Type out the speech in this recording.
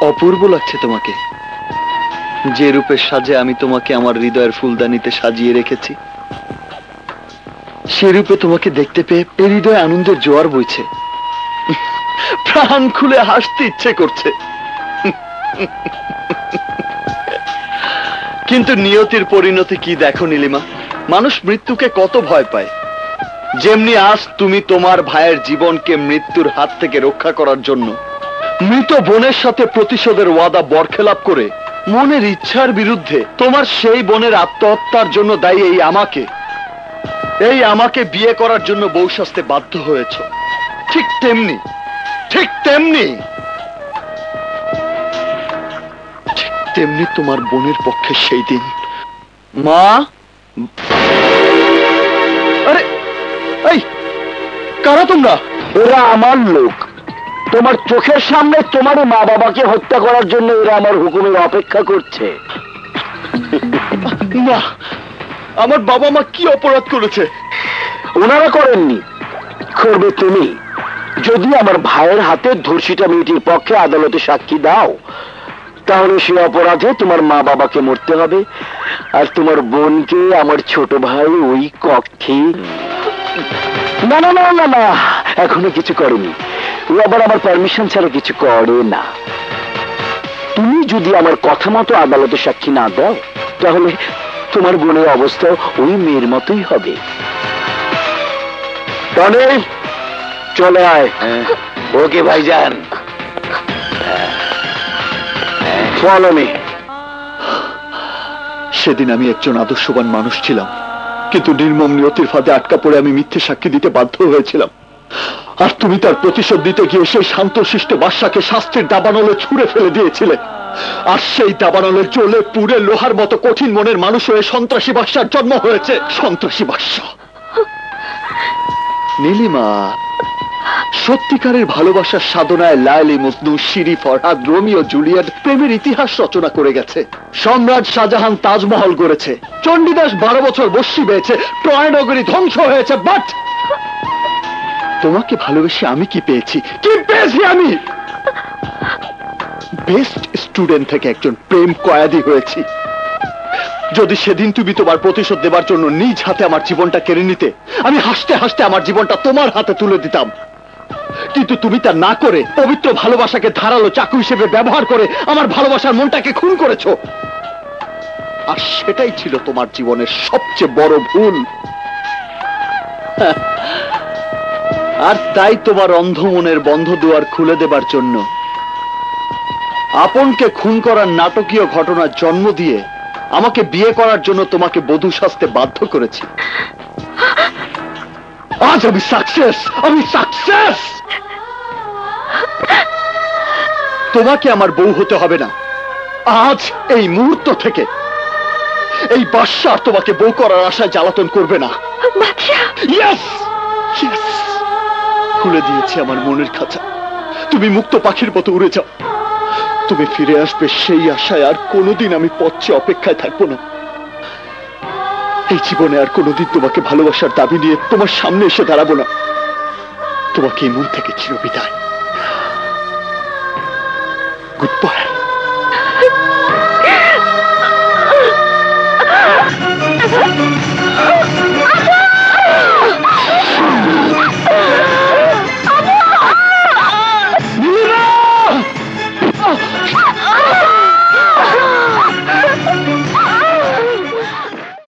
অপূর্ব লাগছে তোমাকে, যে রূপের সাজে আমি তোমাকে আমার হৃদয়ের ফুলদানিতে সাজিয়ে রেখেছি। সে রূপে তোমাকে দেখতে পেয়ে হৃদয়ে আনন্দের জোয়ার বইছে, প্রাণ খুলে হাসতে ইচ্ছে করছে। কিন্তু নিয়তির পরিণতি কি দেখো নীলিমা, মানুষ মৃত্যুকে কত ভয় পায়। যেমনি আজ তুমি তোমার ভাইয়ের জীবনকে মৃত্যুর হাত থেকে রক্ষা করার জন্য মৃত বোনের সাথে প্রতিশোধের ওয়াদা বরখেলাপ করে মনের ইচ্ছার বিরুদ্ধে তোমার সেই বোনের আত্মহত্যার জন্য দায়ী এই আমাকে বিয়ে করার জন্য বউ সাজতে বাধ্য হয়েছ, ঠিক তেমনি তোমার বোনের পক্ষে সেই দিন। মা, আরে এই কারা তোমরা? এরা আমার লোক। তোমার চোখের সামনে তোমার মা বাবাকে হত্যা করার জন্য এরা আমার হুকুমের অপেক্ষা করছে। না, আমার বাবা মা কি অপরাধ করেছে? ওনারা করেননি, করবে তুমি। যদি আমার ভাইয়ের হাতে ধর্ষিতা মেয়েটির পক্ষে আদালতে সাক্ষী দাও, তাহলে সে অপরাধে তোমার মা বাবাকে মরতে হবে, আর তোমার বোনকে আমার ছোট ভাই ওই কক্ষে। না না না না না, এখনো কিছু করেনি। ও আবার আমার পারমিশন ছাড়া কিছু করে না। তুমি যদি আমার কথা মতো আদালতে সাক্ষী না দাও, তাহলে তোমার বোনের অবস্থা ওই মেয়ের মতোই হবে। টনি, চলে আয়। ওকে ভাইজান, ফলো মি। সেদিন আমি একজন আদর্শবান মানুষ ছিলাম, কিন্তু নির্মম নিয়তির ফাঁদে আটকা পড়ে আমি মিথ্যে সাক্ষী দিতে বাধ্য হয়েছিলাম। আর তুমি তার প্রতিশোধ দিতে গিয়ে সেই শান্তশিষ্ট বাদশাকে শাস্তির দাবানলে ছুঁড়ে ফেলে দিয়েছিলে। আর সেই দাবানলে জ্বলে পুড়ে লোহার মতো কঠিন মনের মানুষ হয়ে সন্ত্রাসী বাদশার জন্ম হয়েছে। সন্ত্রাসী বাদশা। নীলিমা, সত্যিকারের ভালোবাসার সাধনায় লায়লি, Majnu, Siri, Farhad, Romeo, Juliet প্রেমের ইতিহাস রচনা করে গেছে। সম্রাট শাহজাহান তাজমহল গড়েছে, চণ্ডীদাস 12 বছর বস্যি পেয়েছে, ট্রয় নগরী ধ্বংস হয়েছে। বাট তোমাকে ভালোবেসে আমি কি পেয়েছি? আমি বেস্ট স্টুডেন্ট থেকে একজন প্রেম কয়েদি হয়েছি। যদি সেদিন তুমি তোমার প্রতিশোধ দেবার জন্য নিজ হাতে আমার জীবনটা কেড়ে নিতে, আমি হাসতে হাসতে আমার জীবনটা তোমার হাতে তুলে দিতাম। কিন্তু তুমি তা না করে পবিত্র ভালোবাসাকে ধারালো চাকু হিসেবে ব্যবহার করে আমার ভালোবাসার মনটাকে খুন করেছো। আর সেটাই ছিল তোমার জীবনের সবচেয়ে বড় ভুল। আর তাই তোমার অন্ধ মনের বন্ধ দুয়ার খুলে দেবার জন্য আপনকে খুন করার নাটকীয় ঘটনার জন্ম দিয়ে আমাকে বিয়ে করার জন্য তোমাকে বধূ সাজতে বাধ্য করেছি। আজ আমি সাকসেস। তোমাকে আমার বউ হতে হবে না। আজ এই মুহূর্ত থেকে এই বাদশা আর তোমাকে বউ করার আশায় জ্বালাতন করবে না। ইয়েস, খুলে দিয়েছি আমার মনের খাঁচা। তুমি মুক্ত পাখির মতো উড়ে যাও। তুমি ফিরে আসবে সেই আশায় আর কোনোদিন আমি পথে অপেক্ষায় থাকবো না। এই জীবনে আর কোনোদিন তোমাকে ভালোবাসার দাবি নিয়ে তোমার সামনে এসে দাঁড়াবো না। তোমাকে এই মন থেকে চিরবিদায়। Good bye.